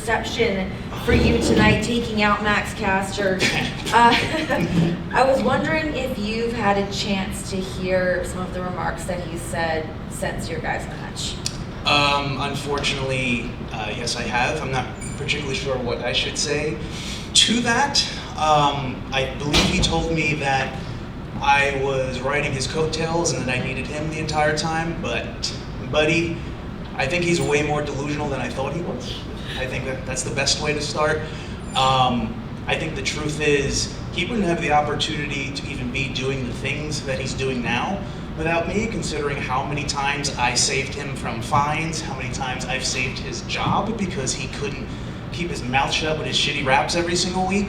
reception for you tonight, taking out Max Caster. I was wondering if you've had a chance to hear some of the remarks that he said since your guys' match. Unfortunately, yes, I have. I'm not particularly sure what I should say to that. I believe he told me that I was riding his coattails and that I needed him the entire time, but buddy, I think he's way more delusional than I thought he was. I think that's the best way to start. I think the truth is he wouldn't have the opportunity to even be doing the things that he's doing now without me, considering how many times I saved him from fines, how many times I've saved his job because he couldn't keep his mouth shut with his shitty raps every single week.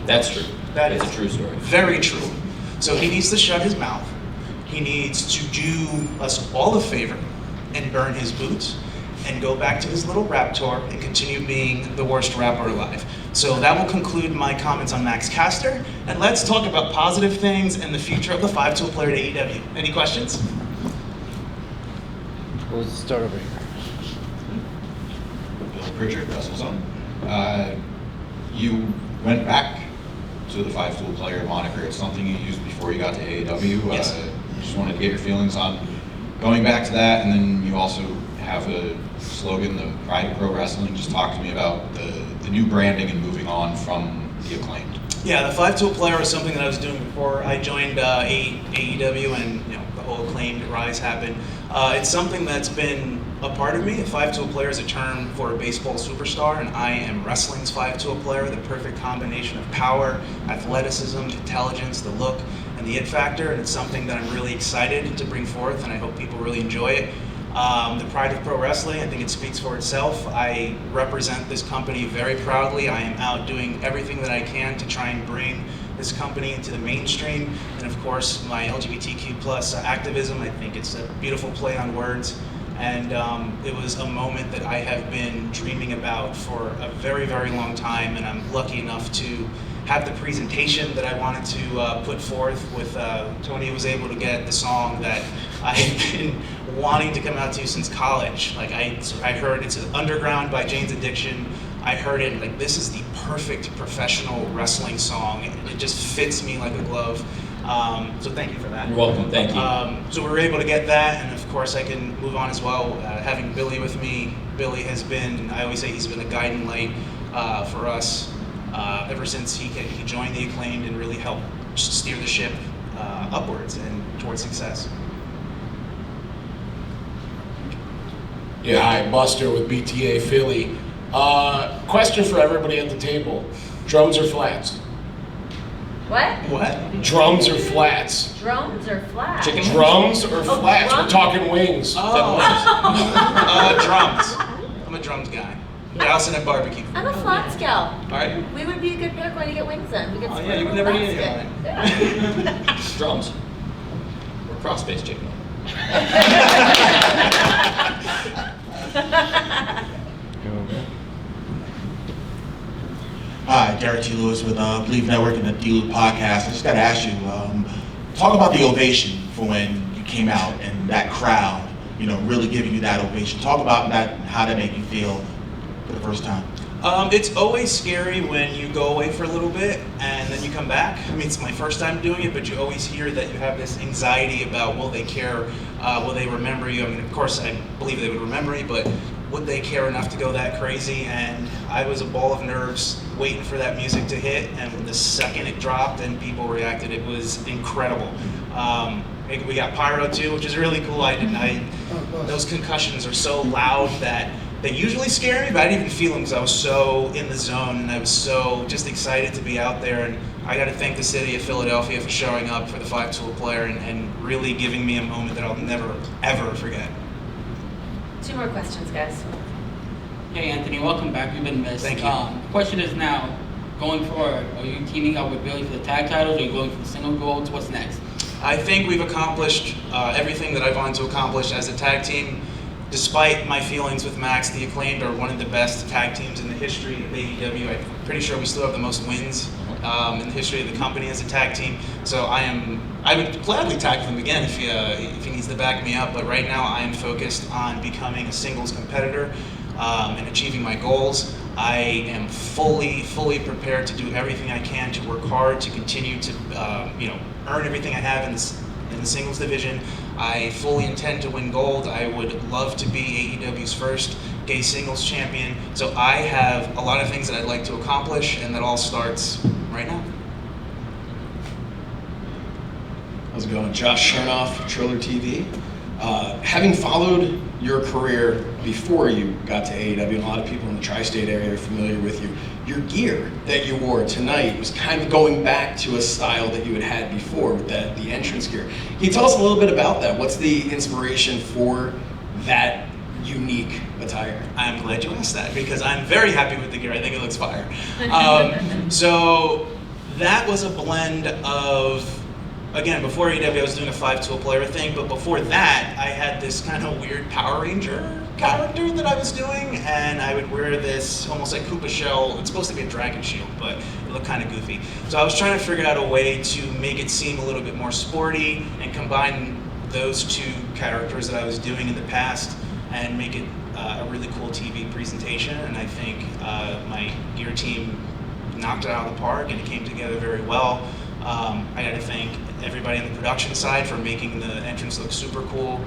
That's true. That is is a true story. Very true. So he needs to shut his mouth. He needs to do us all a favor and burn his boots and go back to his little rap tour and continue being the worst rapper alive. So that will conclude my comments on Max Caster. And let's talk about positive things and the future of the 5-tool player at AEW. Any questions? We'll start over here. Bill Pritchard, WrestleZone. You went back to the 5-tool player moniker. It's something you used before you got to AEW. Yes. Just wanted to get your feelings on going back to that, and then you also have a slogan, the Pride of Pro Wrestling. Just talk to me about the new branding and moving on from the Acclaimed. Yeah, the 5-tool player was something that I was doing before I joined AEW and the whole Acclaimed rise happened. It's something that's been a part of me. A 5-tool player is a term for a baseball superstar, and I am wrestling's 5-tool player, the perfect combination of power, athleticism, intelligence, the look, and the it factor, and it's something that I'm really excited to bring forth, and I hope people really enjoy it. The pride of pro wrestling, I think it speaks for itself. I represent this company very proudly. I am out doing everything that I can to try and bring this company into the mainstream. And of course, my LGBTQ plus activism, I think it's a beautiful play on words. And it was a moment that I have been dreaming about for a very, very long time. And I'm lucky enough to have the presentation that I wanted to put forth with Tony was able to get the song that I've been wanting to come out to since college. Like I heard it's Underground by Jane's Addiction. I heard it like this is the perfect professional wrestling song, and it just fits me like a glove. So thank you for that. You're welcome. Thank you. So we were able to get that, and of course I can move on as well. Having Billy with me, Billy has been, I always say he's been a guiding light for us ever since he joined the Acclaimed and really helped steer the ship upwards and towards success. Yeah, hi, Buster with BTA Philly. Question for everybody at the table. Drums or flats? What? What? Drums or flats? Drums or flats? Chicken. Drums or flats? drums? We're talking wings. Oh, drums. I'm a drums guy. Allison at barbecue. I'm a flats gal. All right. We would be a good pick when you get wings in. We could Oh split yeah, a you would little never need basket. it. Drums. Or cross-based chicken. Hi, Derek T. Lewis with Believe Network and the D-Loop podcast. I just got to ask you, talk about the ovation for when you came out and that crowd, really giving you that ovation. Talk about that, how that made you feel for the first time. It's always scary when you go away for a little bit and then you come back. I mean, it's my first time doing it, but you always hear that you have this anxiety about will they care, will they remember you? I mean, of course, I believe they would remember me, but would they care enough to go that crazy? And I was a ball of nerves waiting for that music to hit, and the second it dropped and people reacted, it was incredible. We got pyro too, which is really cool. Those concussions are so loud that they usually scare me, but I didn't even feel them because I was so in the zone and I was so just excited to be out there. And I got to thank the city of Philadelphia for showing up for the 5-tool player and really giving me a moment that I'll never, ever forget. 2 more questions, guys. Hey Anthony, welcome back. You've been missed. Thank you. The question is now, going forward, are you teaming up with Billy for the tag titles? Are you going for the single goals? What's next? I think we've accomplished everything that I've wanted to accomplish as a tag team. Despite my feelings with Max, the Acclaimed are one of the best tag teams in the history of AEW. I'm pretty sure we still have the most wins in the history of the company as a tag team. So I would gladly tag with him again if he needs to back me up. But right now I am focused on becoming a singles competitor. and achieving my goals. I am fully prepared to do everything I can to work hard to continue to, earn everything I have in the singles division. I fully intend to win gold. I would love to be AEW's first gay singles champion. So I have a lot of things that I'd like to accomplish, and that all starts right now. How's it going? Josh Chernoff, Triller TV. Having followed your career before you got to AEW, and a lot of people in the tri-state area are familiar with you, your gear that you wore tonight was kind of going back to a style that you had before with the entrance gear. Can you tell us a little bit about that? What's the inspiration for that unique attire? I'm glad you asked that, because I'm very happy with the gear. I think it looks fire. So that was a blend of, again, before AEW I was doing a 5-tool player thing, but before that I had this kind of weird Power Ranger character that I was doing, and I would wear this almost like Koopa shell. It's supposed to be a dragon shield, but it looked kind of goofy. So I was trying to figure out a way to make it seem a little bit more sporty and combine those two characters that I was doing in the past and make it a really cool TV presentation. And I think my gear team knocked it out of the park, and it came together very well. I got to thank everybody on the production side for making the entrance look super cool.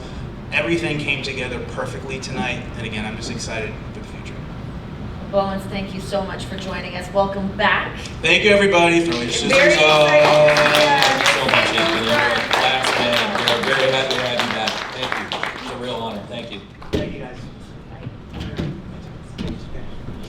Everything came together perfectly tonight, and again, I'm just excited for the future. Bowens, thank you so much for joining us. Welcome back. Thank you, everybody. Throw your sisters Very up. excited. So much, Anthony. You're a class man. We're very happy to